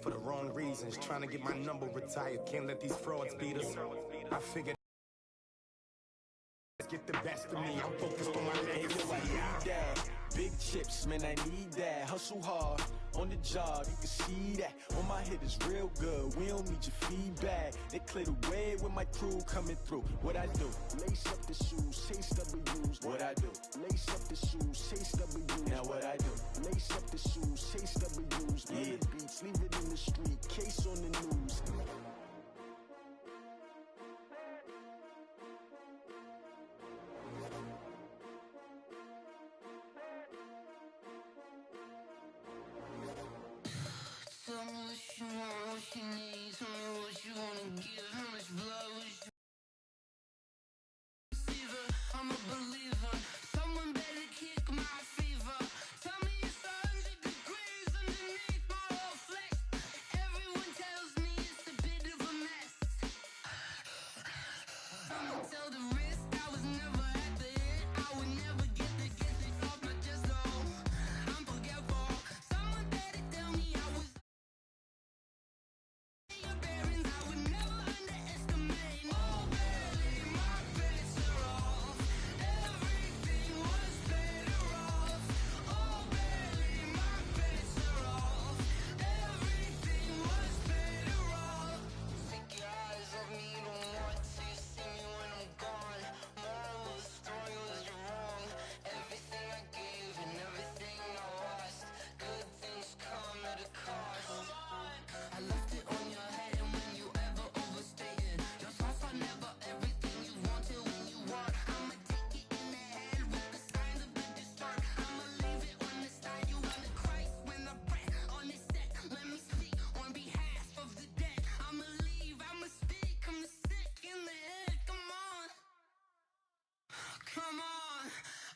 for the wrong reasons. Trying to get my number retired. Can't let these frauds beat us. I figured get the best of me. I'm focused on my legacy. I need that. Big chips, man, I need that. Hustle hard on the job, you can see that. On my head is real good. We don't need your feedback. They clear the way with my crew coming through. What I do? Lace up the shoes, chase W's. What I do? Lace up the shoes, chase W's. Now what I do? Lace up the shoes, chase W's. Yeah. Beats, leave it in the street. Case on the news. Tell me what you want, what you need. Tell me what you wanna give. How much blood would you receiver? I'm a believer. Someone better kick my fever. Tell me it's 100 degrees underneath my whole flesh. Everyone tells me it's a bit of a mess. I'ma tell the risk I was never at the hit. I would never get it off my chest though. I'm forgetful. Someone better tell me I was. Come on,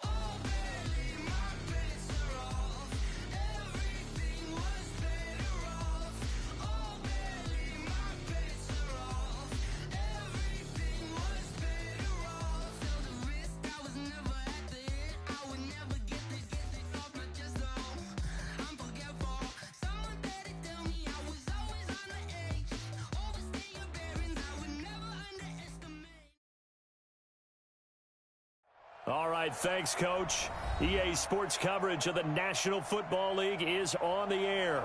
oh baby, my bets are off. Everything was better off. Oh baby, my bets are off. Everything was better off. Tell the risk I was never at the hit. I would never get it off my chest though. I'm forgetful. Someone better tell me I was always on the edge. Overstay your bearings, I would never underestimate. All right, thanks, Coach. EA Sports coverage of the National Football League is on the air.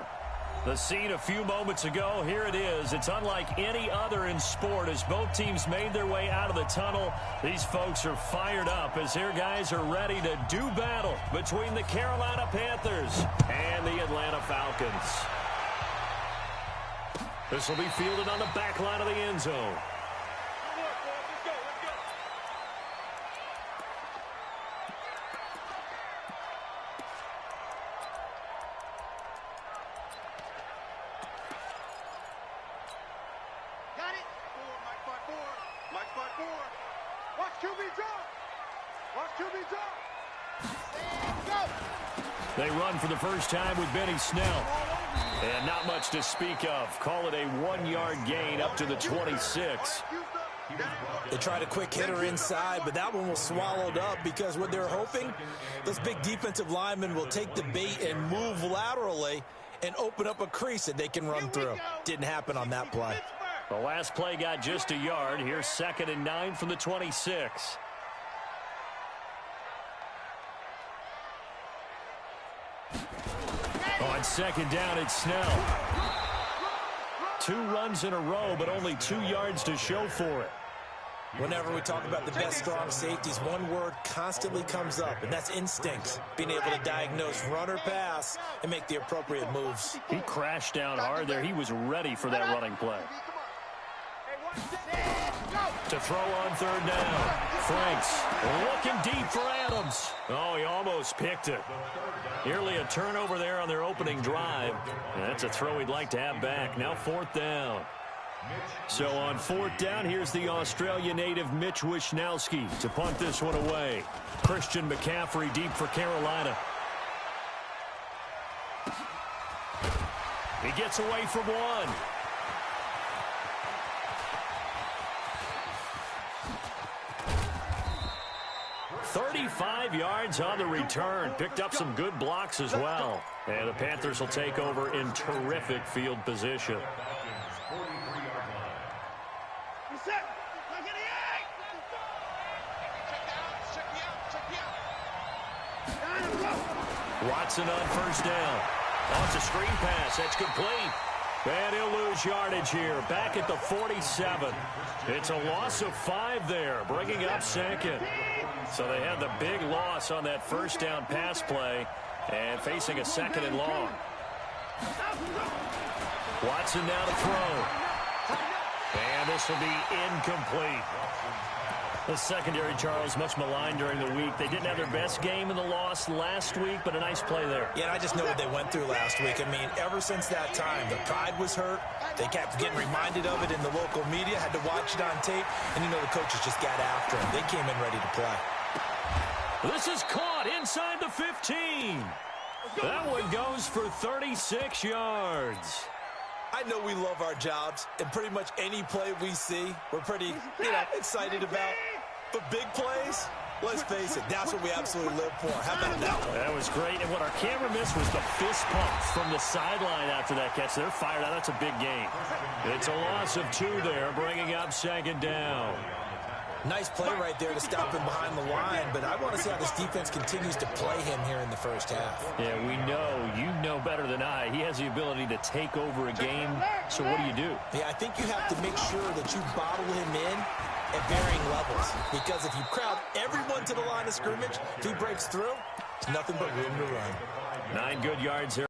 The scene a few moments ago, here it is. It's unlike any other in sport as both teams made their way out of the tunnel. These folks are fired up as their guys are ready to do battle between the Carolina Panthers and the Atlanta Falcons. This will be fielded on the back line of the end zone. They run for the first time with Benny Snell. And not much to speak of. Call it a 1-yard gain up to the 26. They tried a quick hitter inside, but that one was swallowed up because what they're hoping, those big defensive linemen will take the bait and move laterally and open up a crease that they can run through. Didn't happen on that play. The last play got just a yard. Here's 2nd and 9 from the 26. On 2nd down, it's Snell. 2 runs in a row, but only 2 yards to show for it. Whenever we talk about the best strong safeties, one word constantly comes up, and that's instinct. Being able to diagnose run or pass and make the appropriate moves. He crashed down hard there. He was ready for that running play. To throw on 3rd down. Franks looking deep for Adams. Oh, he almost picked it. Nearly a turnover there on their opening drive. That's a throw he'd like to have back. Now 4th down. So on 4th down, here's the Australia native Mitch Wishnowski to punt this one away. Christian McCaffrey deep for Carolina. He gets away from one. 35 yards on the return. Picked up some good blocks as well. And the Panthers will take over in terrific field position. Watson on first down. Oh, it's a screen pass. That's complete. And he'll lose yardage here. Back at the 47. It's a loss of 5 there, bringing up second. So they had the big loss on that first down pass play and facing a second and long. Watson now to throw. And this will be incomplete. The secondary, Charles, much maligned during the week. They didn't have their best game in the loss last week, but a nice play there. Yeah, and I just know what they went through last week. I mean, ever since that time, the pride was hurt. They kept getting reminded of it in the local media, had to watch it on tape, and, you know, the coaches just got after them. They came in ready to play. This is caught inside the 15. That one goes for 36 yards. I know we love our jobs, and pretty much any play we see, we're pretty, excited about. But big plays, let's face it, that's what we absolutely live for. How about that one? That was great, and what our camera missed was the fist pump from the sideline after that catch. They're fired out. That's a big game. It's a loss of 2 there, bringing up second down. Nice play right there to stop him behind the line, but I want to see how this defense continues to play him here in the first half. Yeah, we know. You know better than I. He has the ability to take over a game, so what do? Yeah, I think you have to make sure that you bottle him in at varying levels, because if you crowd everyone to the line of scrimmage, if he breaks through, it's nothing but room to run. 9 good yards there.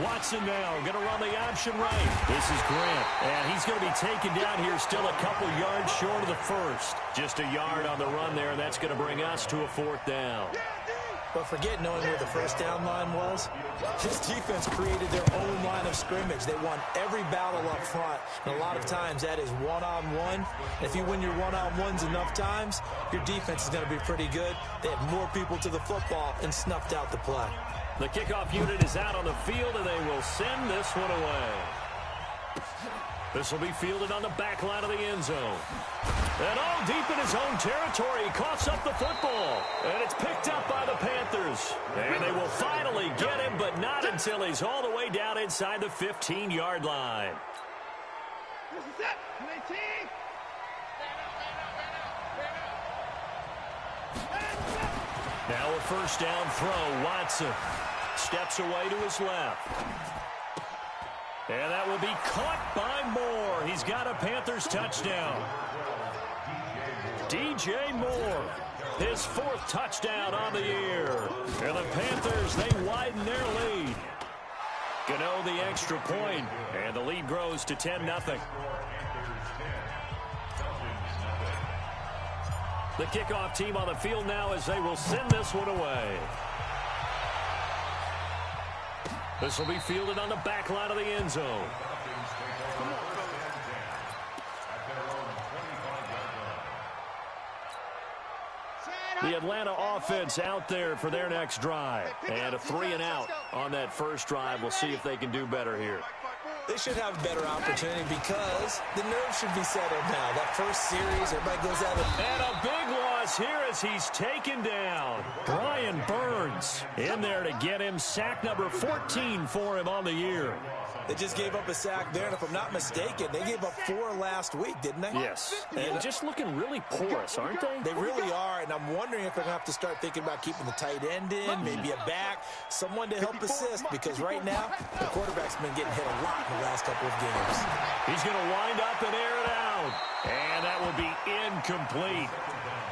Watson now going to run the option right. This is Grant, and he's going to be taken down here still a couple yards short of the first. Just a yard on the run there, and that's going to bring us to a 4th down. But forget knowing where the first down line was. This defense created their own line of scrimmage. They won every battle up front, and a lot of times that is one-on-one. And if you win your one-on-ones enough times, your defense is going to be pretty good. They had more people to the football and snuffed out the play. The kickoff unit is out on the field, and they will send this one away. This will be fielded on the back line of the end zone. And all deep in his own territory, he coughs up the football. And it's picked up by the Panthers. And they will finally get him, but not until he's all the way down inside the 15-yard line. Now a first down throw. Watson steps away to his left. And that will be caught by Moore. He's got a Panthers touchdown. DJ Moore, his 4th touchdown on the year. And the Panthers, they widen their lead. Gano the extra point, and the lead grows to 10-0. The kickoff team on the field now as they will send this one away. This will be fielded on the back line of the end zone. The Atlanta offense out there for their next drive. And a 3-and-out on that first drive. We'll see if they can do better here. They should have a better opportunity because the nerves should be settled now. That first series, everybody goes out and a big loss here as he's taken down. Brian Burns in there to get him. Sack number 14 for him on the year. They just gave up a sack there, and if I'm not mistaken, they gave up 4 last week, didn't they? Yes, and just looking really porous, aren't they? They really are, and I'm wondering if they're going to have to start thinking about keeping the tight end in, maybe a back, someone to help assist, because right now, the quarterback's been getting hit a lot in the last couple of games. He's going to wind up and air it out, and that will be incomplete.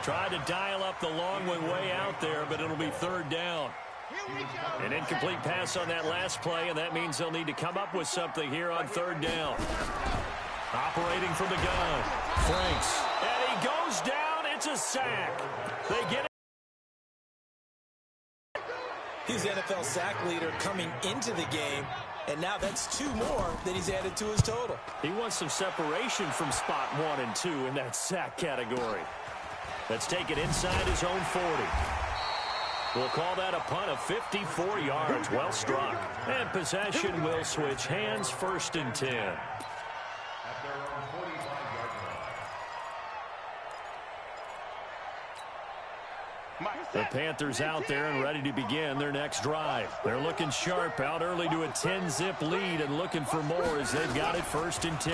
Tried to dial up the long one way out there, but it'll be 3rd down. An incomplete pass on that last play, and that means they'll need to come up with something here on 3rd down. Operating from the gun, Franks. And he goes down. It's a sack. They get it. He's the NFL sack leader coming into the game, and now that's 2 more that he's added to his total. He wants some separation from spot 1 and 2 in that sack category. Let's take it inside his own 40. We'll call that a punt of 54 yards. Well struck. And possession will switch hands, 1st and 10. The Panthers out there and ready to begin their next drive. They're looking sharp, out early to a 10-zip lead and looking for more as they've got it 1st and 10.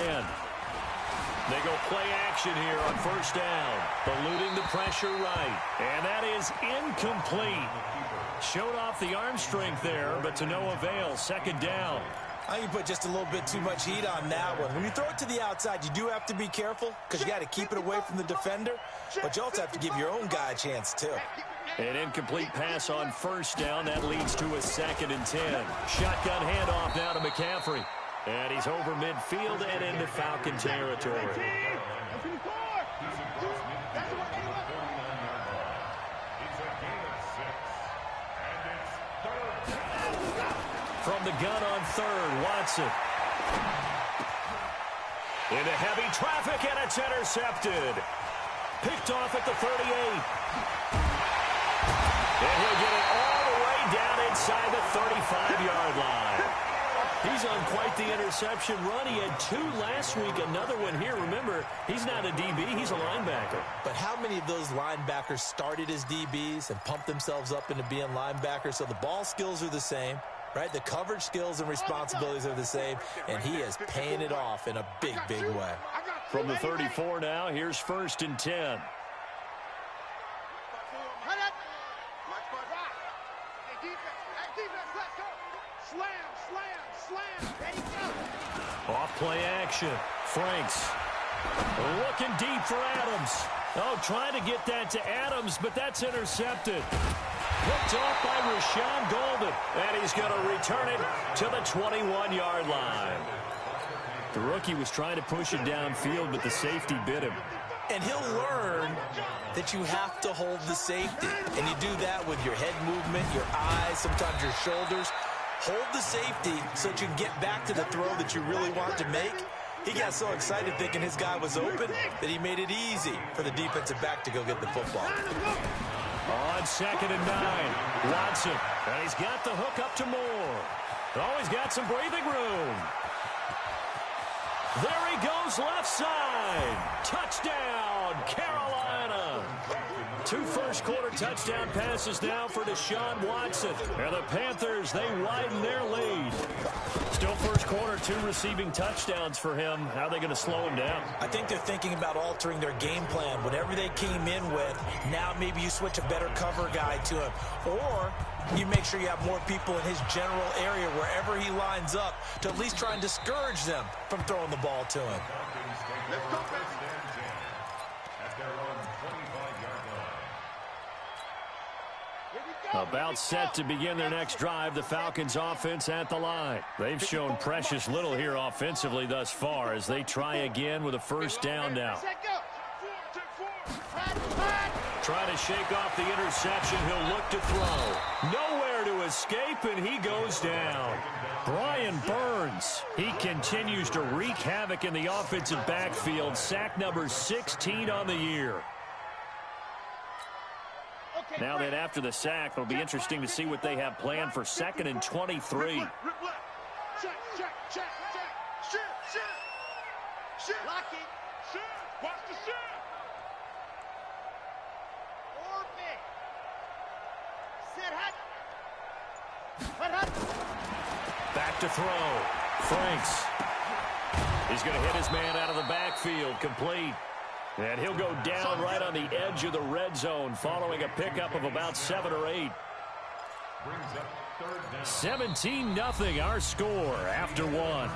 They go play action here on 1st down. Eluding the pressure right. And that is incomplete. Showed off the arm strength there, but to no avail. 2nd down. I think you put just a little bit too much heat on that one. When you throw it to the outside, you do have to be careful because you got to keep it away from the defender, but you also have to give your own guy a chance too. An incomplete pass on 1st down. That leads to a 2nd and 10. Shotgun handoff now to McCaffrey. And he's over midfield and into Falcon territory. From the gun on 3rd, Watson. Into heavy traffic, and it's intercepted. Picked off at the 38. And he'll get it all the way down inside the 35-yard line. He's on quite the interception run. He had 2 last week, another one here. Remember, he's not a DB, he's a linebacker. But how many of those linebackers started as DBs and pumped themselves up into being linebackers? So the ball skills are the same, right? The coverage skills and responsibilities are the same, and he is paying it off in a big, big way. From the 34 now, here's 1st and 10. Off play action. Franks looking deep for Adams. Oh, trying to get that to Adams, but that's intercepted. Picked off by Rashawn Golden, and he's going to return it to the 21-yard line. The rookie was trying to push it downfield, but the safety bit him. And he'll learn that you have to hold the safety. And you do that with your head movement, your eyes, sometimes your shoulders. Hold the safety so that you can get back to the throw that you really want to make. He got so excited thinking his guy was open that he made it easy for the defensive back to go get the football. On 2nd and 9, Watson. And he's got the hook up to Moore. Oh, he's got some breathing room. There he goes, left side. Touchdown, Carolina. 2 first-quarter touchdown passes now for Deshaun Watson. And the Panthers, they widen their lead. Still first quarter, 2 receiving touchdowns for him. How are they going to slow him down? I think they're thinking about altering their game plan. Whatever they came in with, now maybe you switch a better cover guy to him. Or you make sure you have more people in his general area wherever he lines up to at least try and discourage them from throwing the ball to him. Let's go, baby. About set to begin their next drive, the Falcons offense at the line. They've shown precious little here offensively thus far as they try again with a 1st down now. Trying to shake off the interception. He'll look to throw. Nowhere to escape, and he goes down. Brian Burns, he continues to wreak havoc in the offensive backfield. Sack number 16 on the year. Now then, after the sack, it'll be interesting to see what they have planned for 2nd and 23. Check, check, check, check. Shoot, shoot. Shoot. Lock it. Shoot. Watch the shoot. Orbit. Set hut. Hut. Back to throw. Franks. He's going to hit his man out of the backfield. Complete. And he'll go down right on the edge of the red zone following a pickup of about 7 or 8. 17-0 our score after 1.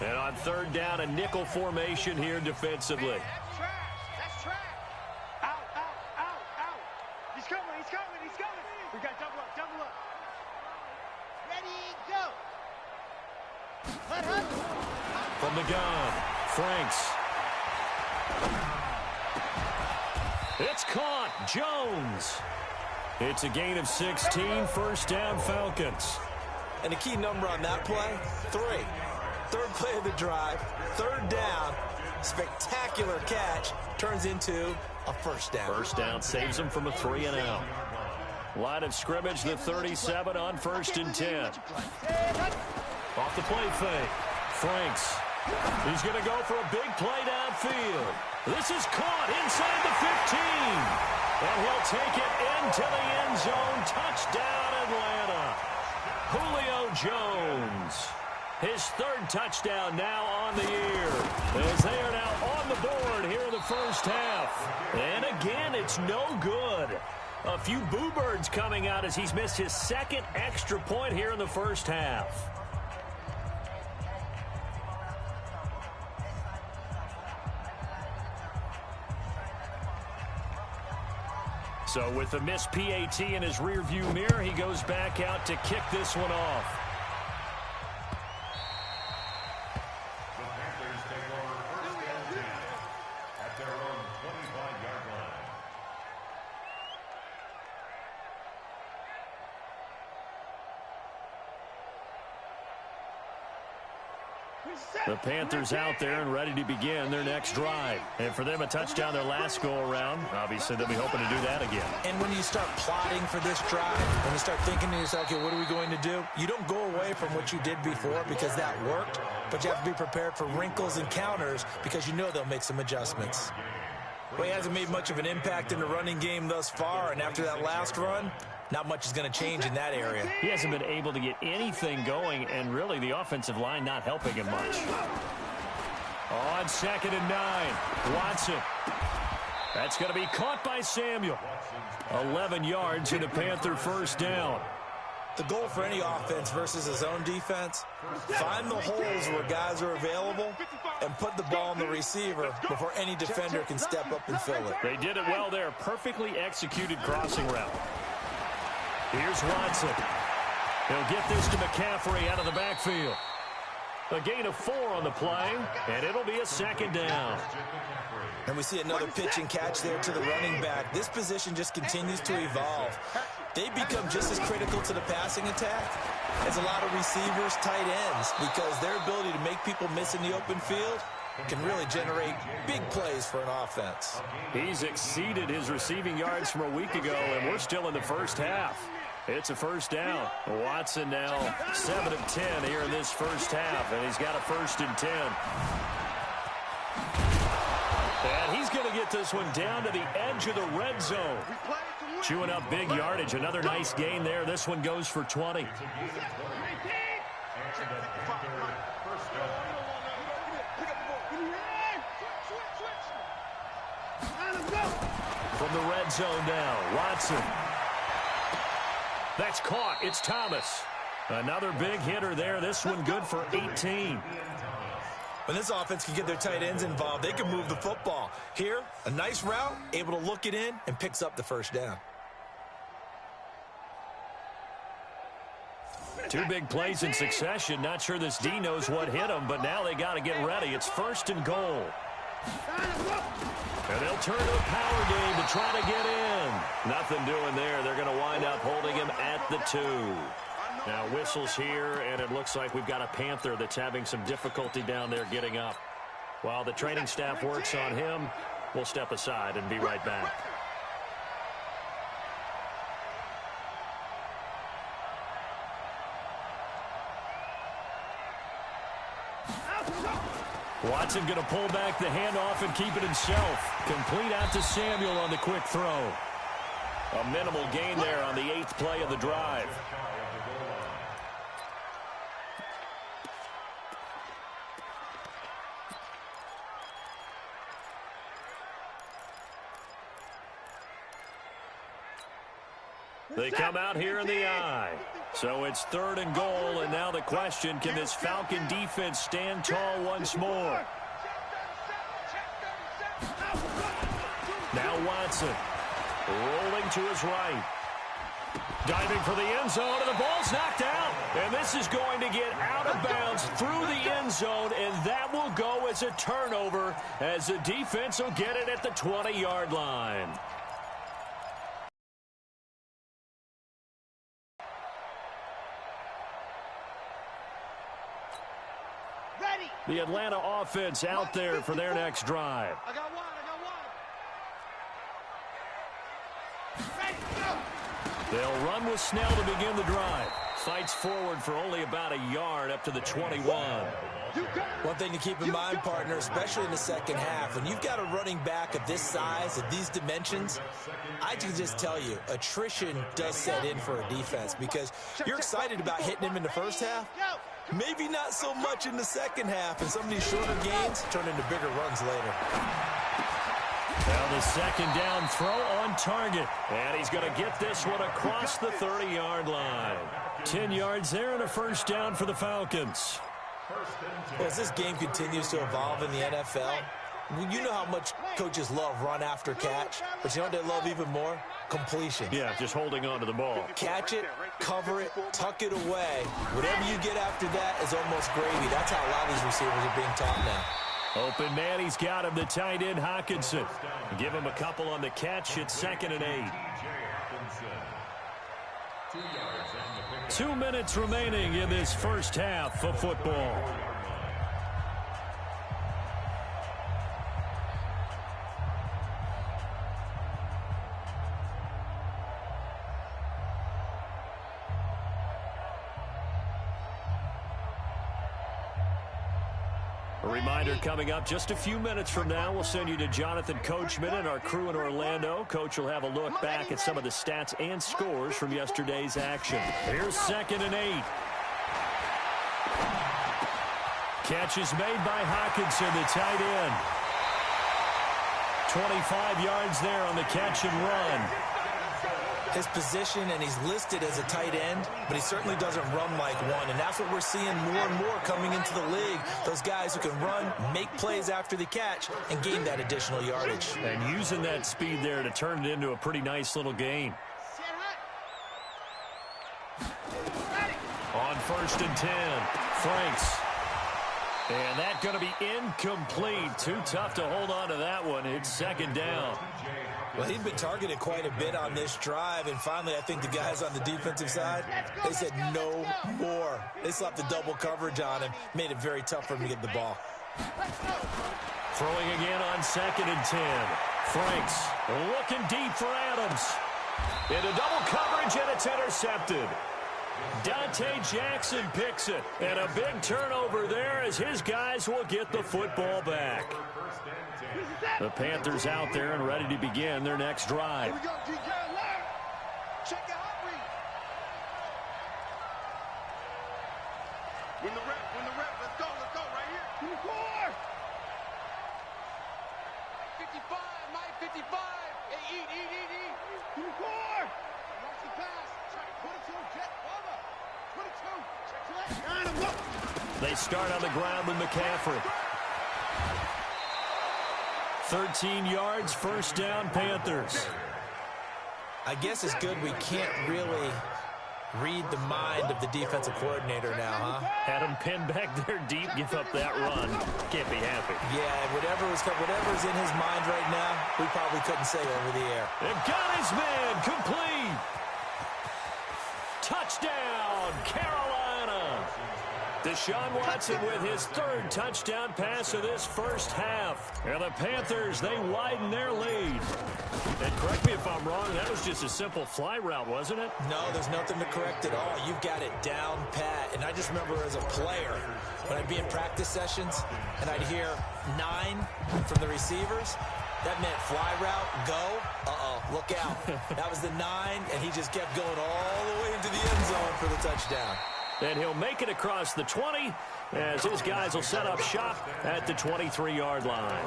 And on 3rd down, a nickel formation here defensively. That's trash. That's trash. Out, out, out, out. He's coming, he's coming, he's coming. We got double up, double up. Ready, go. From the gun, Franks. It's caught. Jones. It's a gain of 16. First down, Falcons. And a key number on that play, 3. Third play of the drive, third down, spectacular catch, turns into a first down. First down saves him from a 3-and-out. Line of scrimmage, the 37 on 1st and 10. Off the play fake. Franks. He's going to go for a big play downfield. This is caught inside the 15. And he'll take it into the end zone. Touchdown, Atlanta. Julio Jones. His 3rd touchdown now on the year. As they are now on the board here in the first half. And again, it's no good. A few boo birds coming out as he's missed his 2nd extra point here in the first half. So with the missed PAT in his rearview mirror, he goes back out to kick this one off. The Panthers take over 1st and 10 at their own 25-yard line. The Panthers out there and ready to begin their next drive. And for them, a touchdown their last go-around. Obviously, they'll be hoping to do that again. And when you start plotting for this drive, when you start thinking to yourself, okay, what are we going to do? You don't go away from what you did before because that worked, but you have to be prepared for wrinkles and counters because you know they'll make some adjustments. Well, he hasn't made much of an impact in the running game thus far, and after that last run, not much is going to change in that area. He hasn't been able to get anything going, and really the offensive line not helping him much. On 2nd and 9, Watson. That's going to be caught by Samuel. 11 yards in a Panther first down. The goal for any offense versus his own defense, find the holes where guys are available and put the ball on the receiver before any defender can step up and fill it. They did it well there. Perfectly executed crossing route. Here's Watson. He'll get this to McCaffrey out of the backfield. A gain of 4 on the play, and it'll be a 2nd down. And we see another pitch and catch there to the running back. This position just continues to evolve. They become just as critical to the passing attack as a lot of receivers, tight ends, because their ability to make people miss in the open field can really generate big plays for an offense. He's exceeded his receiving yards from a week ago, and we're still in the first half. It's a first down. Watson now 7 of 10 here in this first half, and he's got a 1st and 10. And he's going to get this one down to the edge of the red zone. Chewing up big yardage. Another nice gain there. This one goes for 20. From the red zone now, Watson. That's caught. It's Thomas. Another big hitter there. This one good for 18. When this offense can get their tight ends involved, they can move the football. Here, a nice route, able to look it in, and picks up the first down. 2 big plays in succession. Not sure this D knows what hit him, but now they got to get ready. It's 1st and goal. And they'll turn to a power game to try to get in. Nothing doing there. They're going to wind up holding him at the 2. Now whistles here, and it looks like we've got a Panther that's having some difficulty down there getting up. While the training staff works on him, we'll step aside and be right back. Watson going to pull back the handoff and keep it himself. Complete out to Samuel on the quick throw. A minimal gain there on the 8th play of the drive. They come out here in the eye. So it's 3rd and goal, and now the question, can this Falcon defense stand tall once more? Now Watson rolling to his right. Diving for the end zone, and the ball's knocked out. And this is going to get out of bounds through the end zone, and that will go as a turnover as the defense will get it at the 20-yard line. Ready. The Atlanta offense out there for their next drive. I got one. Ready, go. They'll run with Snell to begin the drive. Fights forward for only about a yard up to the 21. One thing to keep in mind, partner, especially in the second half, when you've got a running back of this size, of these dimensions, I can just tell you, attrition does set in for a defense because you're excited about hitting him in the first half. Maybe not so much in the second half, and some of these shorter gains turn into bigger runs later. Now the second down throw on target. And he's going to get this one across the 30-yard line. 10 yards there and a first down for the Falcons. Well, as this game continues to evolve in the NFL, you know how much coaches love run after catch, but you know what they love even more? Completion. Yeah, just holding on to the ball. Catch it, cover it, tuck it away. Whatever you get after that is almost gravy. That's how a lot of these receivers are being taught now. Open man, he's got him, the tight end Hawkinson. Give him a couple on the catch. It's 2nd and 8. 2 minutes remaining in this first half of football. A reminder coming up just a few minutes from now, we'll send you to Jonathan Coachman and our crew in Orlando. Coach will have a look back at some of the stats and scores from yesterday's action. Here's 2nd and 8. Catch is made by Hawkinson, the tight end. 25 yards there on the catch and run. His position, and he's listed as a tight end, but he certainly doesn't run like one, and that's what we're seeing more and more coming into the league. Those guys who can run, make plays after the catch, and gain that additional yardage. And using that speed there to turn it into a pretty nice little gain. On 1st and 10, Franks. And that's going to be incomplete. Too tough to hold on to that one. It's 2nd down. Well, he'd been targeted quite a bit on this drive, and finally I think the guys on the defensive side, they said no more. They slapped the double coverage on him, made it very tough for him to get the ball. Throwing again on 2nd and 10. Franks looking deep for Adams. Into double coverage, and it's intercepted. Dante Jackson picks it, and a big turnover there as his guys will get the football back. The Panthers out there and ready to begin their next drive. Here we go, DJ, left. Check your hot read. Win the rep, let's go, right here. 54. 55, Mike, 55. Hey, eat. 24. Watch the pass. Check 22, jet, over. 22, check your leg. Got him, go. They start on the ground with McCaffrey. 13 yards, first down, Panthers. I guess it's good we can't really read the mind of the defensive coordinator now, huh? Had him pinned back there deep, give up that run. Can't be happy. Yeah, whatever's in his mind right now, we probably couldn't say over the air. They've got his man, complete. Touchdown, Carolina. Deshaun Watson with his 3rd touchdown pass of this first half. And the Panthers, they widen their lead. And correct me if I'm wrong, that was just a simple fly route, wasn't it? No, there's nothing to correct at all. You've got it down pat. And I just remember as a player, when I'd be in practice sessions and I'd hear 9 from the receivers, that meant fly route, go, look out. That was the 9, and he just kept going all the way into the end zone for the touchdown. And he'll make it across the 20 as his guys will set up shop at the 23-yard line.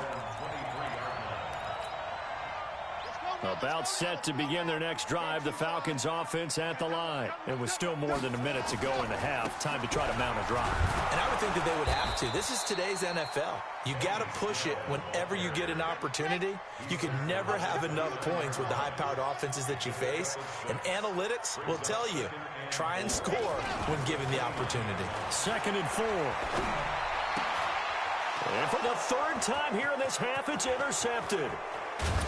Let's go, About set to begin their next drive, the Falcons offense at the line. And with still more than a minute to go in the half, time to try to mount a drive. And I would think that they would have to. This is today's NFL. You got to push it whenever you get an opportunity. You can never have enough points with the high-powered offenses that you face. And analytics will tell you, try and score when given the opportunity. 2nd and 4. And for the 3rd time here in this half, it's intercepted.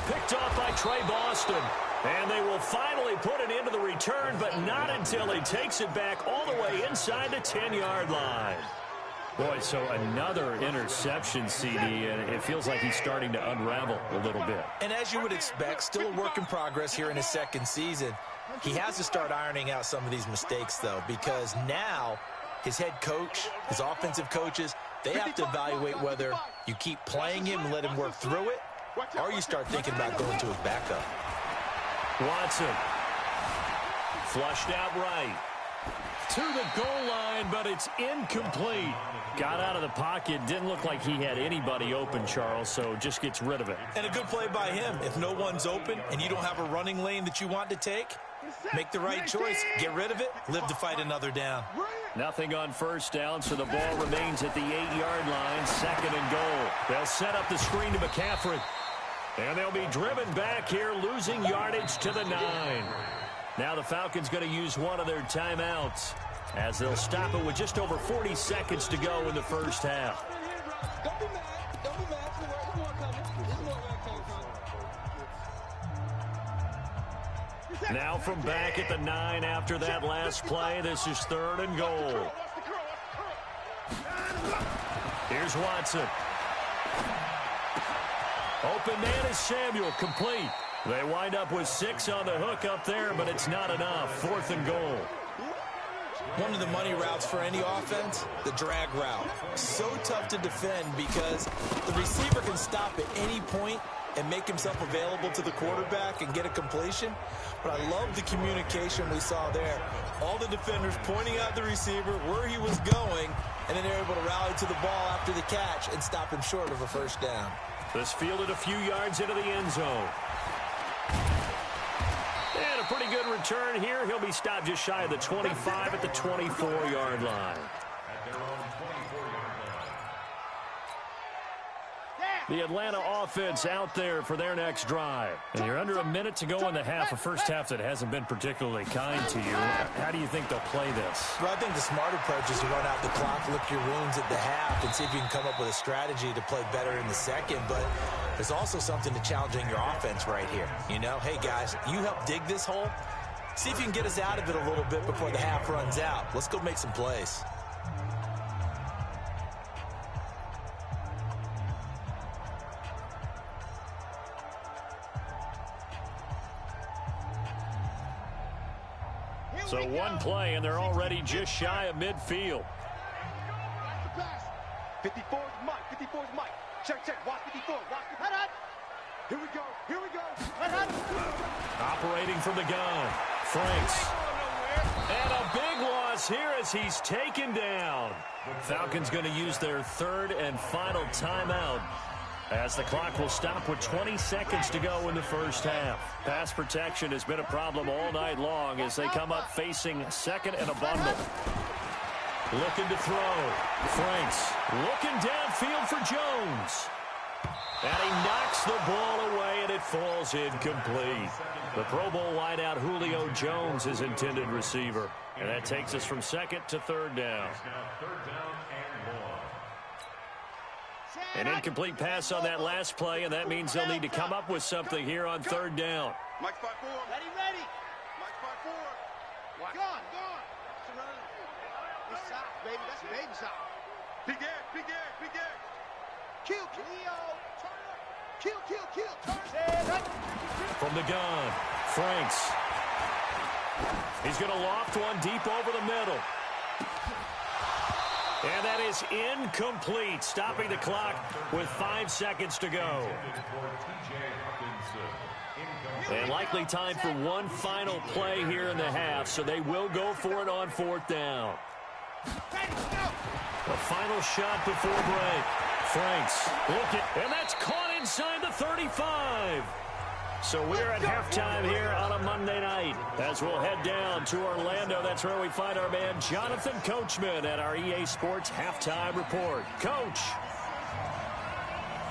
Picked off by Trey Boston. And they will finally put it into the return, but not until he takes it back all the way inside the 10-yard line. Boy, so another interception, CD, and it feels like he's starting to unravel a little bit. And as you would expect, still a work in progress here in his 2nd season. He has to start ironing out some of these mistakes, though, because now his head coach, his offensive coaches, they have to evaluate whether you keep playing him and let him work through it, or you start thinking about going to his backup. Watson. Flushed out right. To the goal line, but it's incomplete. Got out of the pocket. Didn't look like he had anybody open, Charles, so just gets rid of it. And a good play by him. If no one's open and you don't have a running lane that you want to take, make the right choice. Get rid of it. Live to fight another down. Nothing on 1st down, so the ball remains at the 8-yard line. 2nd and goal. They'll set up the screen to McCaffrey. And they'll be driven back here, losing yardage to the 9. Now the Falcons going to use one of their timeouts as they'll stop it with just over 40 seconds to go in the 1st half. Don't be mad. Don't be mad. There's more coming. There's more coming. Now from back at the 9 after that last play, this is 3rd and goal. Here's Watson. Open man is Samuel, complete. They wind up with 6 on the hook up there, but it's not enough. 4th and goal. One of the money routes for any offense, the drag route. So tough to defend because the receiver can stop at any point and make himself available to the quarterback and get a completion. But I love the communication we saw there. All the defenders pointing out the receiver, where he was going, and then they're able to rally to the ball after the catch and stop him short of a 1st down. This fielded a few yards into the end zone. And a pretty good return here. He'll be stopped just shy of the 25 at the 24-yard line. The Atlanta offense out there for their next drive. And you're under a minute to go in the half, a 1st half that hasn't been particularly kind to you. How do you think they'll play this? Well, I think the smart approach is to run out the clock, lick your wounds at the half, and see if you can come up with a strategy to play better in the 2nd. But there's also something to challenging your offense right here. You know, hey, guys, you help dig this hole. See if you can get us out of it a little bit before the half runs out. Let's go make some plays. So one play, and they're already just shy of midfield. 54 is Mike. 54 is Mike. Check, check. Watch 54. Watch 54. Head up. Here we go. Here we go. Head up. Operating from the gun. Franks. And a big loss here as he's taken down. Falcons going to use their 3rd and final timeout, as the clock will stop with 20 seconds to go in the 1st half. Pass protection has been a problem all night long as they come up facing 2nd and a bundle. Looking to throw. Franks looking downfield for Jones. And he knocks the ball away, and it falls incomplete. The Pro Bowl wideout Julio Jones is intended receiver. And that takes us from 2nd to 3rd down. An incomplete pass on that last play, and that means they'll need to come up with something here on 3rd down. Mike 5-4. Ready, ready. Mike 5-4. Gone, gone. Surrender. It's south, baby. That's baby south. Big air, big air, big air. Kill, Leo. Turn up. Kill, kill, kill. Turn up. From the gun, Franks. He's going to loft one deep over the middle. And that is incomplete, stopping the clock with 5 seconds to go. And likely time for one final play here in the half, so they will go for it on 4th down. The final shot before break. Franks, and that's caught inside the 35. So we're at halftime here on a Monday night as we'll head down to Orlando. That's where we find our man Jonathan Coachman at our EA Sports Halftime Report. Coach,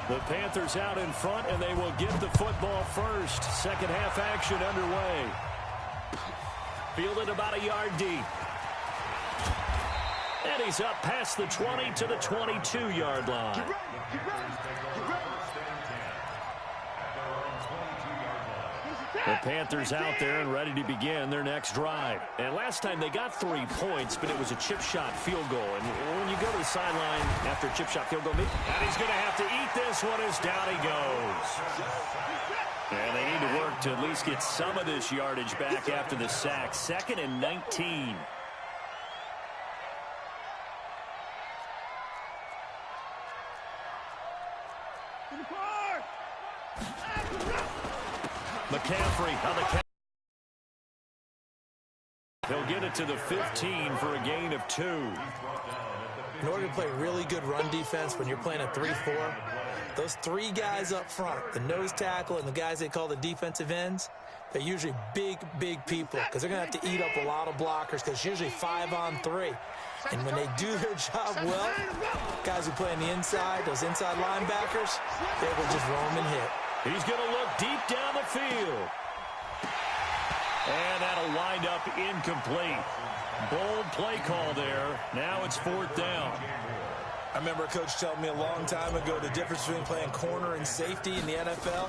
the Panthers out in front, and they will get the football first. Second half action underway. Fielded about a yard deep. And he's up past the 20 to the 22-yard line. The Panthers out there and ready to begin their next drive. And last time they got 3 points, but it was a chip shot field goal. And when you go to the sideline after a chip shot field goal, and he's going to have to eat this one as down he goes. And they need to work to at least get some of this yardage back after the sack. 2nd and 19. McCaffrey on the he'll get it to the 15 for a gain of 2. In order to play really good run defense when you're playing a 3-4, those 3 guys up front, the nose tackle and the guys they call the defensive ends, they're usually big people because they're going to have to eat up a lot of blockers because it's usually 5-on-3. And when they do their job well, guys who play on the inside, those inside linebackers, they will just roam and hit. He's going to look deep down the field. And that'll wind up incomplete. Bold play call there. Now it's 4th down. I remember a coach telling me a long time ago the difference between playing corner and safety in the NFL.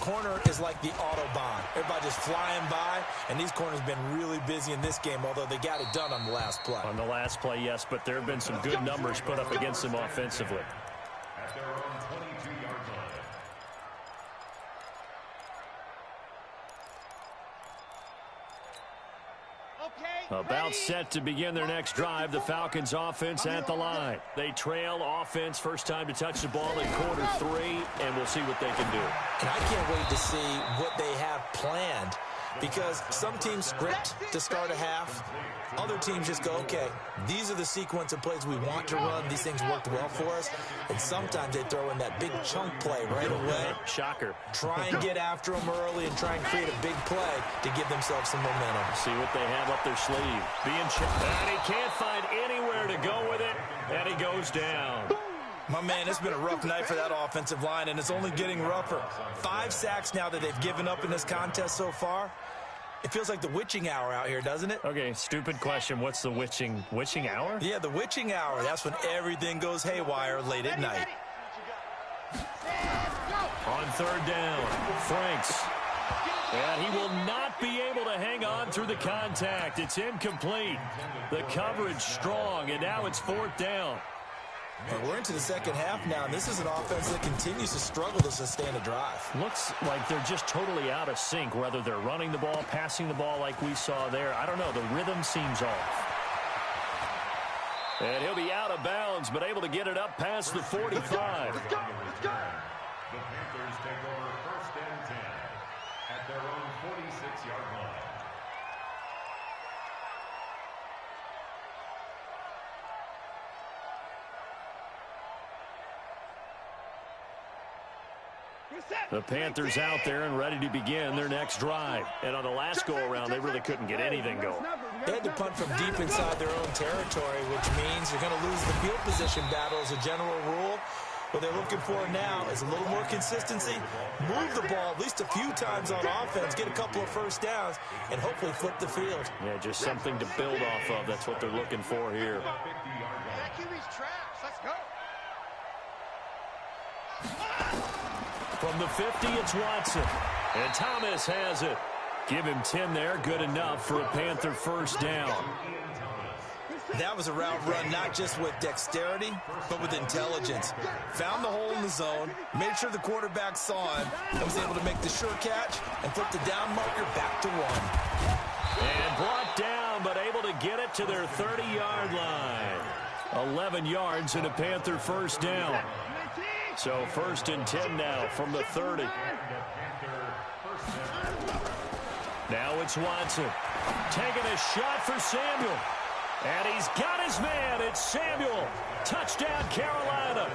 Corner is like the Autobahn. Everybody just flying by, and these corners have been really busy in this game, although they got it done on the last play. On the last play, yes, but there have been some good numbers put up against them offensively. At their own 22-yard line. About set to begin their next drive, the Falcons offense at the line. They trail offense, first time to touch the ball in quarter 3, and we'll see what they can do. And I can't wait to see what they have planned because some teams script to start a half. Other teams just go, okay, these are the sequence of plays we want to run. These things worked well for us. And sometimes they throw in that big chunk play right away. Shocker. Try and get after them early and try and create a big play to give themselves some momentum. See what they have up their sleeve. Being checked. And he can't find anywhere to go with it, and he goes down. My man, it's been a rough night for that offensive line, and it's only getting rougher. 5 sacks now that they've given up in this contest so far. It feels like the witching hour out here, doesn't it? Okay, stupid question. What's the witching hour? Yeah, the witching hour. That's when everything goes haywire late at night. On 3rd down, Franks. And he will not be able to hang on through the contact. It's incomplete. The coverage strong, and now it's 4th down. Well, we're into the second half now, and this is an offense that continues to struggle to sustain a drive. Looks like they're just totally out of sync, whether they're running the ball, passing the ball like we saw there. I don't know. The rhythm seems off. And he'll be out of bounds, but able to get it up past the 45. The Panthers take over 1st and 10 at their own 46-yard line. The Panthers out there and ready to begin their next drive. And on the last go-around, they really couldn't get anything going. They had to punt from deep inside their own territory, which means you're going to lose the field position battle as a general rule. What they're looking for now is a little more consistency, move the ball at least a few times on offense, get a couple of first downs, and hopefully flip the field. Yeah, just something to build off of. That's what they're looking for here. That QB's trash. Let's go. From the 50, it's Watson. And Thomas has it. Give him 10 there. Good enough for a Panther first down. That was a route run not just with dexterity, but with intelligence. Found the hole in the zone, made sure the quarterback saw him, and was able to make the sure catch and flip the down marker back to 1. And brought down, but able to get it to their 30-yard line. 11 yards and a Panther first down. So 1st and 10 now from the 30. Now it's Watson. Taking a shot for Samuel. And he's got his man. It's Samuel. Touchdown, Carolina.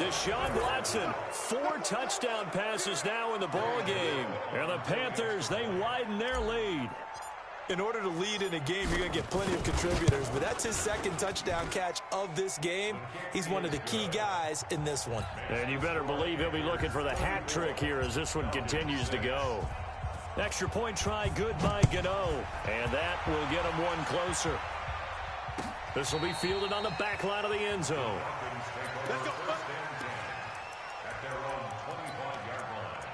Deshaun Watson, 4 touchdown passes now in the ball game. And the Panthers, they widen their lead. In order to lead in a game, you're going to get plenty of contributors, but that's his 2nd touchdown catch of this game. He's one of the key guys in this one. And you better believe he'll be looking for the hat trick here as this one continues to go. Extra point try good by Gano, and that will get him one closer. This will be fielded on the back line of the end zone. Let's go. At their own 25-yard line.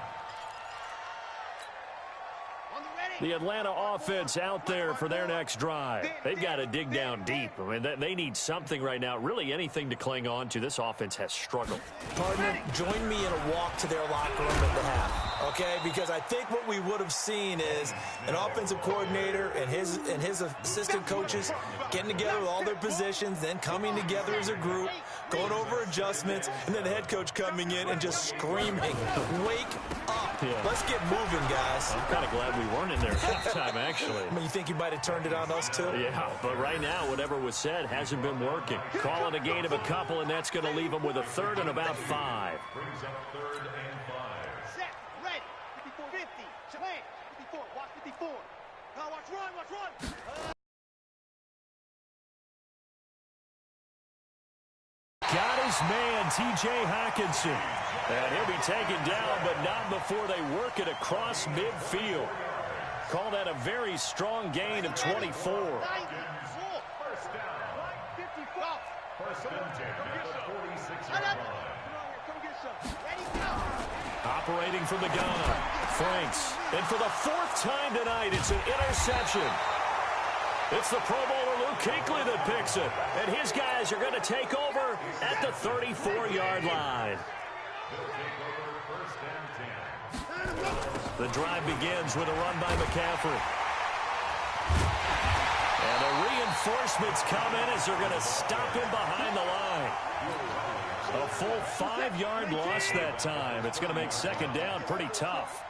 On the ready. The Atlanta offense out there for their next drive. They've got to dig down deep. I mean, they need something right now, really anything to cling on to. This offense has struggled. Partner, join me in a walk to their locker room at the half, okay? Because I think what we would have seen is an offensive coordinator and his assistant coaches getting together with all their positions, then coming together as a group, going over adjustments, and then the head coach coming in and just screaming, "Wake up. Yeah. Let's get moving, guys." I'm kind of glad we weren't in there at halftime, actually. I mean, you think you might have turned it on us, too? Yeah, but right now, whatever was said hasn't been working. Calling a gain of a couple, and that's going to leave them with a 3rd and about 5. Brings up 3rd and 5. Set. Ready. 54. 50. Plant. 54. Watch 54. Now watch run. Watch run. Got his man, T.J. Hawkinson. And he'll be taken down, but not before they work it across midfield. Call that a very strong gain of 24. First down. 54. First and 10 at the 46-yard line. Come get some. Ready, go. Operating from the gun, Franks. And for the 4th time tonight, it's an interception. It's the Pro Bowler Luke Kuechly that picks it. And his guys are going to take over at the 34-yard line. They'll take over first and 10. The drive begins with a run by McCaffrey. And the reinforcements come in as they're going to stop him behind the line. A full 5-yard loss that time. It's going to make 2nd down pretty tough.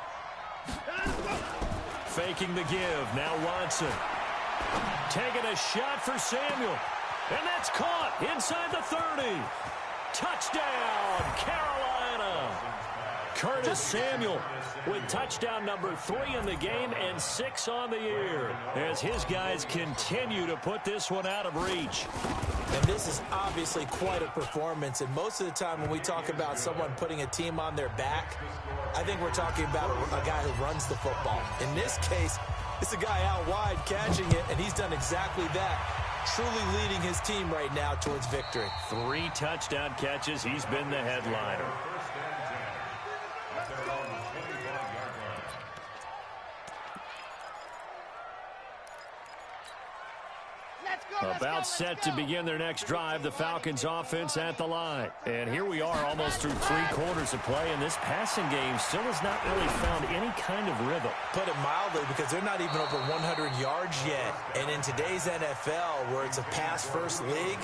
Faking the give. Now Watson. Taking a shot for Samuel. And that's caught inside the 30. Touchdown, Carolina. Curtis Samuel with touchdown number 3 in the game and 6 on the year as his guys continue to put this one out of reach. And this is obviously quite a performance. And most of the time when we talk about someone putting a team on their back, I think we're talking about a guy who runs the football. In this case, it's a guy out wide catching it, and he's done exactly that, truly leading his team right now towards victory. 3 touchdown catches. He's been the headliner. First and 10 at their own 25-yard line. Let's go. About set to begin their next drive, the Falcons offense at the line. And here we are almost through 3 quarters of play, and this passing game still has not really found any kind of rhythm. Put it mildly, because they're not even over 100 yards yet. And in today's NFL, where it's a pass-first league,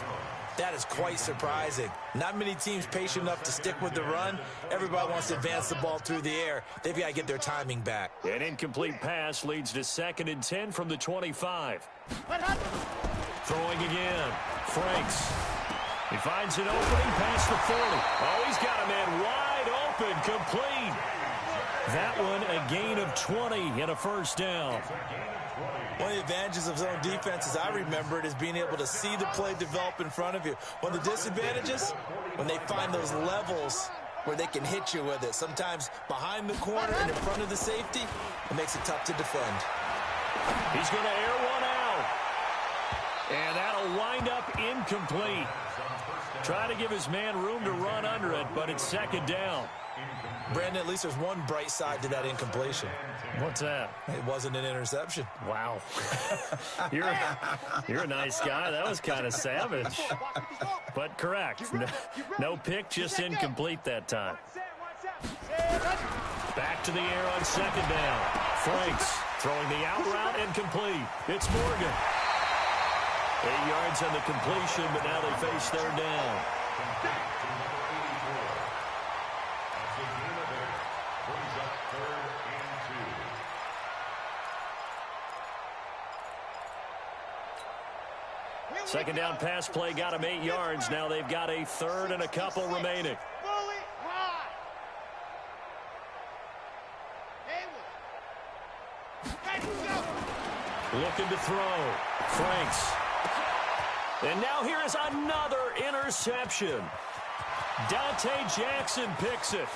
that is quite surprising. Not many teams patient enough to stick with the run. Everybody wants to advance the ball through the air. They've got to get their timing back. An incomplete pass leads to 2nd and 10 from the 25. Throwing again. Franks. He finds an opening past the 40. Oh, he's got a man wide open, complete. That one a gain of 20 and a 1st down. One of the advantages of zone defense, as I remember it, is being able to see the play develop in front of you. One of the disadvantages, when they find those levels where they can hit you with it. Sometimes behind the corner and in front of the safety, it makes it tough to defend. He's going to air one out. And that'll wind up incomplete. Try to give his man room to run under it, but it's 2nd down. Brandon, at least there's one bright side to that incompletion. What's that? It wasn't an interception. Wow. You're a nice guy. That was kind of savage. But correct. No pick, just incomplete that time. Back to the air on 2nd down. Franks throwing the out route and complete. It's Morgan. 8 yards on the completion, but now they face 3rd down. Brings up 3rd and 2. 2nd down pass play got him 8 yards. Now they've got a 3rd and a couple remaining. Looking to throw. Franks. And now here is another interception. Dante Jackson picks it.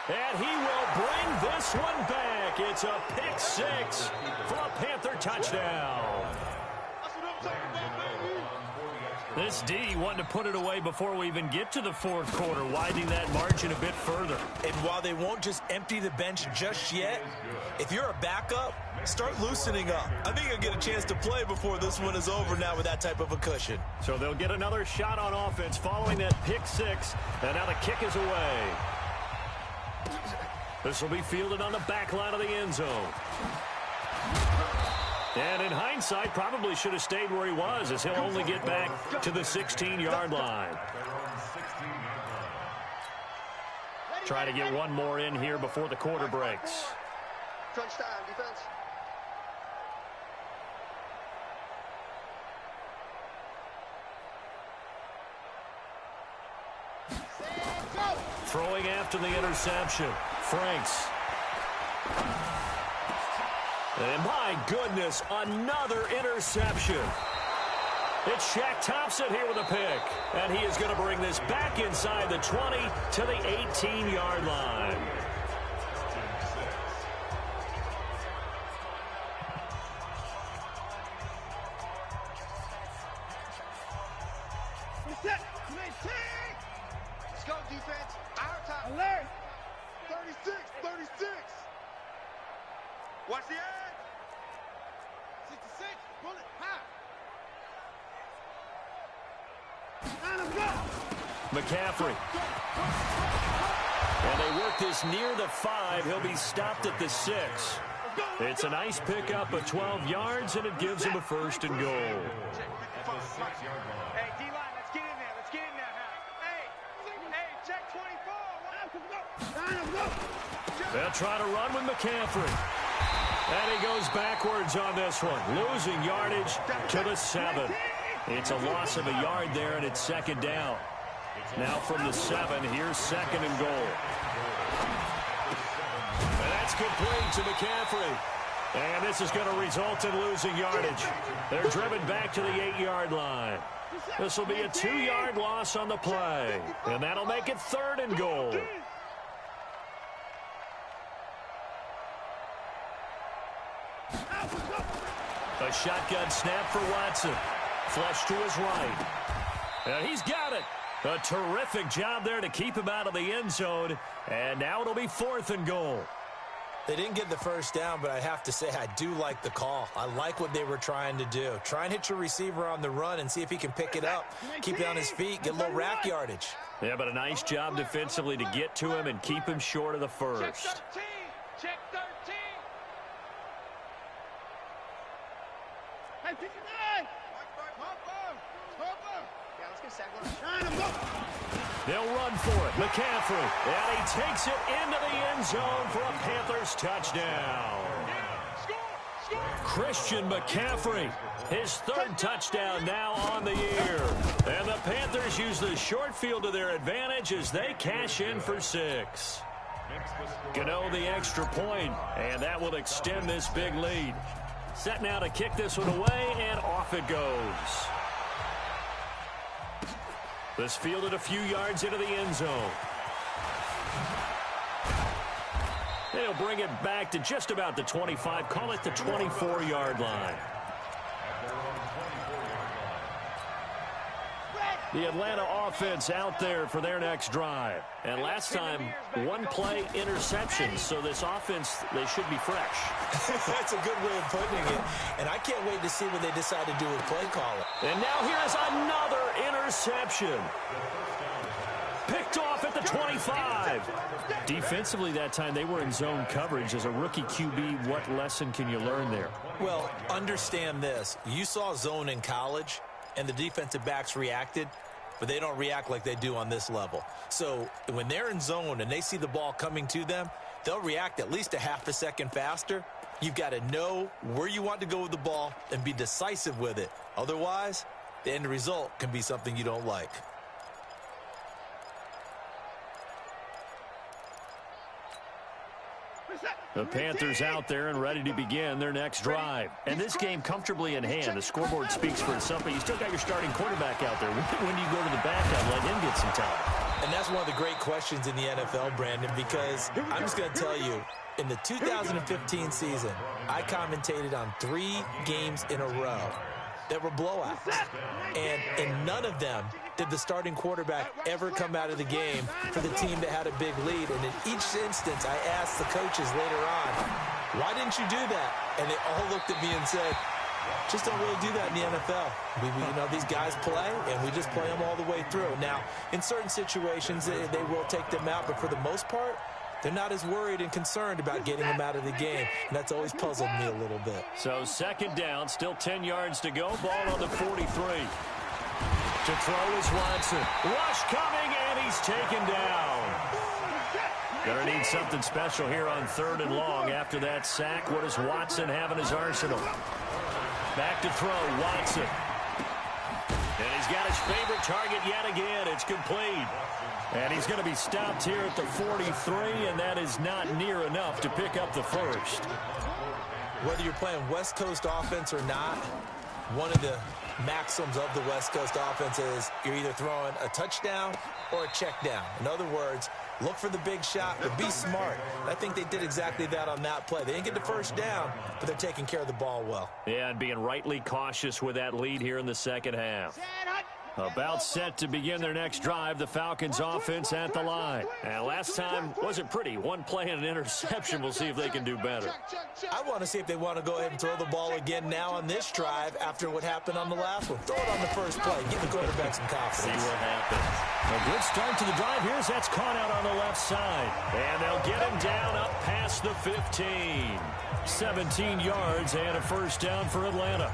And he will bring this one back. It's a pick six for a Panther touchdown. This D wanted to put it away before we even get to the fourth quarter, widening that margin a bit further. And while they won't just empty the bench just yet, if you're a backup, start loosening up. I think you'll get a chance to play before this one is over now with that type of a cushion. So they'll get another shot on offense following that pick six, and now the kick is away. This will be fielded on the back line of the end zone. And in hindsight, probably should have stayed where he was, as he'll only get back to the 16-yard line. Try to get one more in here before the quarter breaks. Crunch time, defense. Throwing after the interception. Franks. And my goodness, another interception. It's Shaq Thompson here with a pick. And he is going to bring this back inside the 20 to the 18-yard line. Let's go, defense. Our time. Alert. 36, 36. Watch the edge. 66. Pull it. High. McCaffrey. And they work this near the 5. He'll be stopped at the 6. It's a nice pickup of 12 yards, and it gives him a first and goal. Hey, D-line, let's get in there. Let's get in there. Hey, check 24. They'll try to run with McCaffrey. And he goes backwards on this one, losing yardage to the 7. It's a loss of a yard there, and it's second down. Now from the 7, here's second and goal. And that's complete to McCaffrey. And this is going to result in losing yardage. They're driven back to the 8-yard line. This will be a 2-yard loss on the play. And that'll make it third and goal. A shotgun snap for Watson. Flush to his right. And he's got it. A terrific job there to keep him out of the end zone. And now it'll be fourth and goal. They didn't get the first down, but I have to say I do like the call. I like what they were trying to do. Try and hit your receiver on the run and see if he can pick it up. Keep it on his feet, get a little rack yardage. Yeah, but a nice job defensively to get to him and keep him short of the first. Check 13. Check 13. Hey, 59. Yeah, let's get a sack. They'll run for it. McCaffrey. And he takes it into the end zone for a Panthers touchdown. Christian McCaffrey. His third touchdown now on the year. And the Panthers use the short field to their advantage as they cash in for 6. Gano the extra point, and that will extend this big lead. Set now to kick this one away, and off it goes. This fielded a few yards into the end zone. They'll bring it back to just about the 25. Call it the 24-yard line. The Atlanta offense out there for their next drive. And last time, one play interception. So this offense, they should be fresh. That's a good way of putting it. And I can't wait to see what they decide to do with play calling. And now here's another interception. Picked off at the 25. Defensively that time, they were in zone coverage. As a rookie QB, what lesson can you learn there? Well, understand this. You saw zone in college, and the defensive backs reacted, but they don't react like they do on this level. So when they're in zone and they see the ball coming to them, they'll react at least a half a second faster. You've got to know where you want to go with the ball and be decisive with it. Otherwise, the end result can be something you don't like. The Panthers out there and ready to begin their next drive. And this game comfortably in hand. The scoreboard speaks for itself, but you still got your starting quarterback out there. When do you go to the backup, let him get some time? And that's one of the great questions in the NFL, Brandon, because I'm just going to tell you, in the 2015 season, I commentated on 3 games in a row that were blowouts. And in none of them did the starting quarterback ever come out of the game for the team that had a big lead. And in each instance, I asked the coaches later on, why didn't you do that? And they all looked at me and said, just don't really do that in the NFL. You know, these guys play, and we just play them all the way through. Now, in certain situations, they will take them out, but for the most part, they're not as worried and concerned about getting them out of the game, and that's always puzzled me a little bit. So second down, still 10 yards to go. Ball on the 43. To throw is Watson. Rush coming, and he's taken down. Gonna need something special here on 3rd and long. After that sack, what does Watson have in his arsenal? Back to throw, Watson. And he's got his favorite target yet again. It's complete. And he's going to be stopped here at the 43, and that is not near enough to pick up the first. Whether you're playing West Coast offense or not, one of the maxims of the West Coast offense is you're either throwing a touchdown or a check down. In other words, look for the big shot, but be smart. I think they did exactly that on that play. They didn't get the first down, but they're taking care of the ball well. Yeah, and being rightly cautious with that lead here in the second half. About set to begin their next drive, the Falcons offense at the line. And last time wasn't pretty. One play and an interception. We'll see if they can do better. I want to see if they want to go ahead and throw the ball again now on this drive after what happened on the last one. Throw it on the first play. Give the quarterback some confidence. See what happens. A good start to the drive. Here's that's caught out on the left side. And they'll get him down up past the 15. 17 yards and a first down for Atlanta.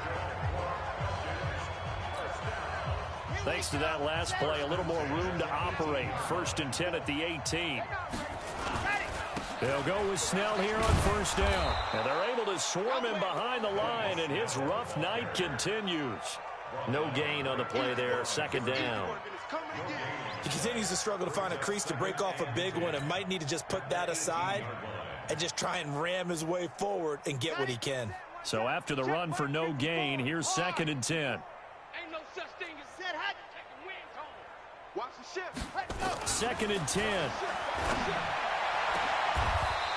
Thanks to that last play, a little more room to operate. 1st and 10 at the 18. They'll go with Snell here on 1st down. And they're able to swarm him behind the line, and his rough night continues. No gain on the play there, 2nd down. He continues to struggle to find a crease to break off a big one and might need to just put that aside and just try and ram his way forward and get what he can. So after the run for no gain, here's 2nd and 10. Ain't no such thing as said hot. Watch the ship. 2nd and 10.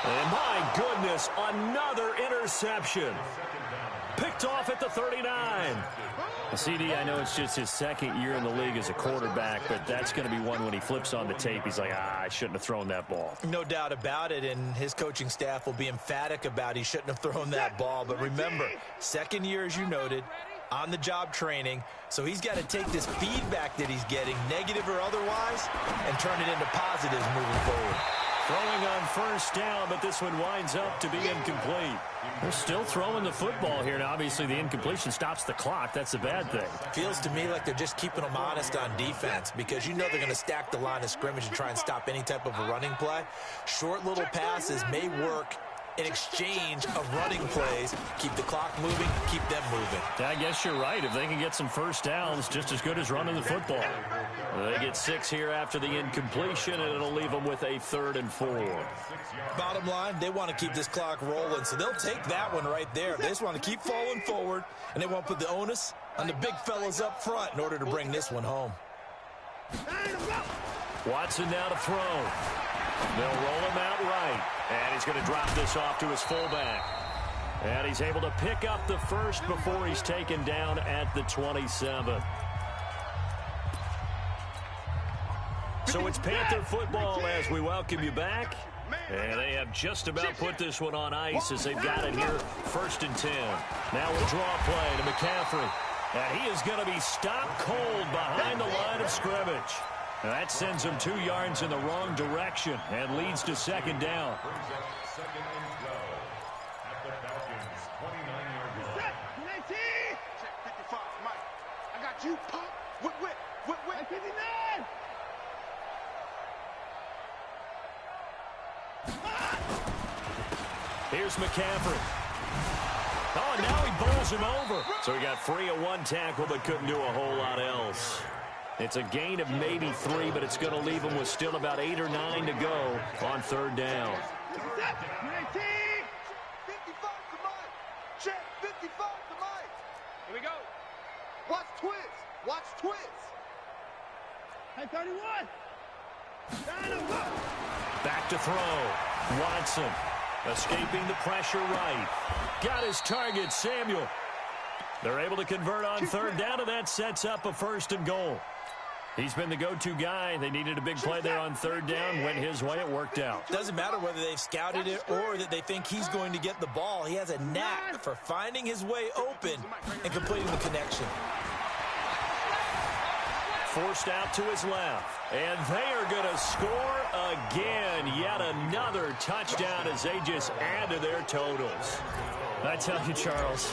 And my goodness, another interception. Picked off at the 39. CD, I know it's just his 2nd year in the league as a quarterback, but that's going to be one when he flips on the tape. He's like, I shouldn't have thrown that ball. No doubt about it, and his coaching staff will be emphatic about he shouldn't have thrown that ball. But remember, 2nd year, as you noted, on-the-job training, so he's got to take this feedback that he's getting, negative or otherwise, and turn it into positives moving forward. Throwing on 1st down, but this one winds up to be incomplete. They're still throwing the football here. Now, obviously, the incompletion stops the clock. That's a bad thing. Feels to me like they're just keeping them honest on defense because you know they're going to stack the line of scrimmage and try and stop any type of a running play. Short little passes may work in exchange of running plays. Keep the clock moving, keep them moving. I guess you're right. If they can get some 1st downs, just as good as running the football. They get 6 here after the incompletion, and it'll leave them with a 3rd and 4. Bottom line, they want to keep this clock rolling, so they'll take that one right there. They just want to keep falling forward, and they want to put the onus on the big fellas up front in order to bring this one home. Watson now to throw. They'll roll him out right. And he's going to drop this off to his fullback. And he's able to pick up the first before he's taken down at the 27. So it's Panther football as we welcome you back. And they have just about put this one on ice as they've got it here. 1st and 10. Now a draw play to McCaffrey. And he is going to be stopped cold behind the line of scrimmage. That sends him 2 yards in the wrong direction and leads to 2nd down. Second and 12 at the Falcons 29-yard line. 19. Check 55, Mike. I got you, pop. Whip. 59. Here's McCaffrey. Oh, and now he bowls him over. So he got free of 1 tackle but couldn't do a whole lot else. It's a gain of maybe 3, but it's going to leave him with still about 8 or 9 to go on 3rd down. 19. Check 55 to Mike. Here we go. Watch twist. Watch twist. Hey, 31. Back to throw. Watson escaping the pressure right. Got his target, Samuel. They're able to convert on third down, and that sets up a 1st and goal. He's been the go-to guy. They needed a big play there on third down. Went his way. It worked out. Doesn't matter whether they've scouted it or that they think he's going to get the ball. He has a knack for finding his way open and completing the connection. Forced out to his left. And they are going to score again. Yet another touchdown as they just add to their totals. I tell you, Charles,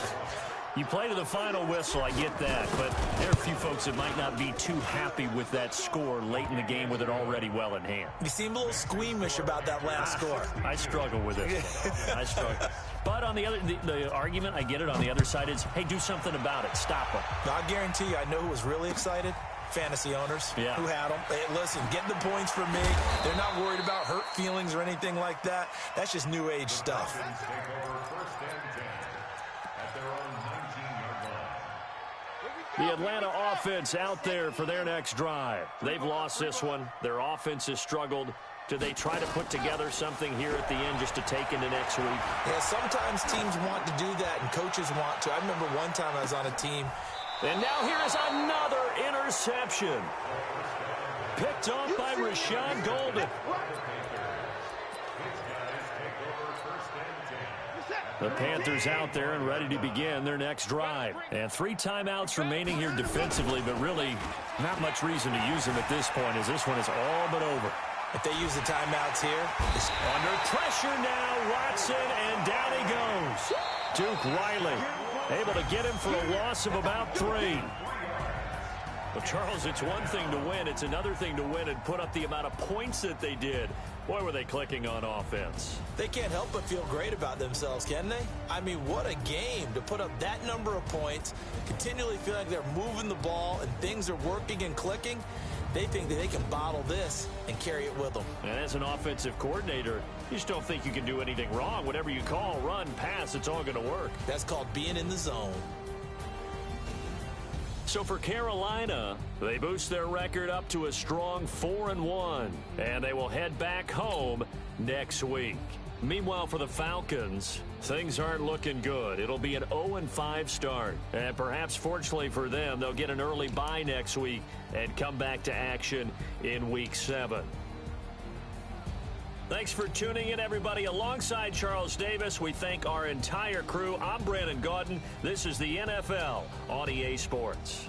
you play to the final whistle, I get that, but there are a few folks that might not be too happy with that score late in the game with it already well in hand. You seem a little squeamish about that last score. I struggle with it. I struggle. But on the other, the argument, I get it, on the other side is, hey, do something about it. Stop them. I guarantee you, I know who was really excited. Fantasy owners who had them. Hey, listen, get the points for me. They're not worried about hurt feelings or anything like that. That's just new age stuff. The Atlanta offense out there for their next drive. They've lost this one. Their offense has struggled. Do they try to put together something here at the end just to take into next week? Yeah, sometimes teams want to do that and coaches want to. I remember one time I was on a team. And now here is another interception. Picked off by Rashawn Golden. The Panthers out there and ready to begin their next drive. And 3 timeouts remaining here defensively, but really not much reason to use them at this point as this one is all but over. If they use the timeouts here. Under pressure now, Watson, and down he goes. Duke Riley able to get him for a loss of about 3. Well, Charles, it's one thing to win. It's another thing to win and put up the amount of points that they did. Boy, were they clicking on offense. They can't help but feel great about themselves, can they? I mean, what a game to put up that number of points, continually feel like they're moving the ball and things are working and clicking. They think that they can bottle this and carry it with them. And as an offensive coordinator, you just don't think you can do anything wrong. Whatever you call, run, pass, it's all going to work. That's called being in the zone. So for Carolina, they boost their record up to a strong 4-1, and they will head back home next week. Meanwhile, for the Falcons, things aren't looking good. It'll be an 0-5 start, and perhaps fortunately for them, they'll get an early bye next week and come back to action in Week 7. Thanks for tuning in, everybody. Alongside Charles Davis, we thank our entire crew. I'm Brandon Gaudin. This is the NFL on EA Sports.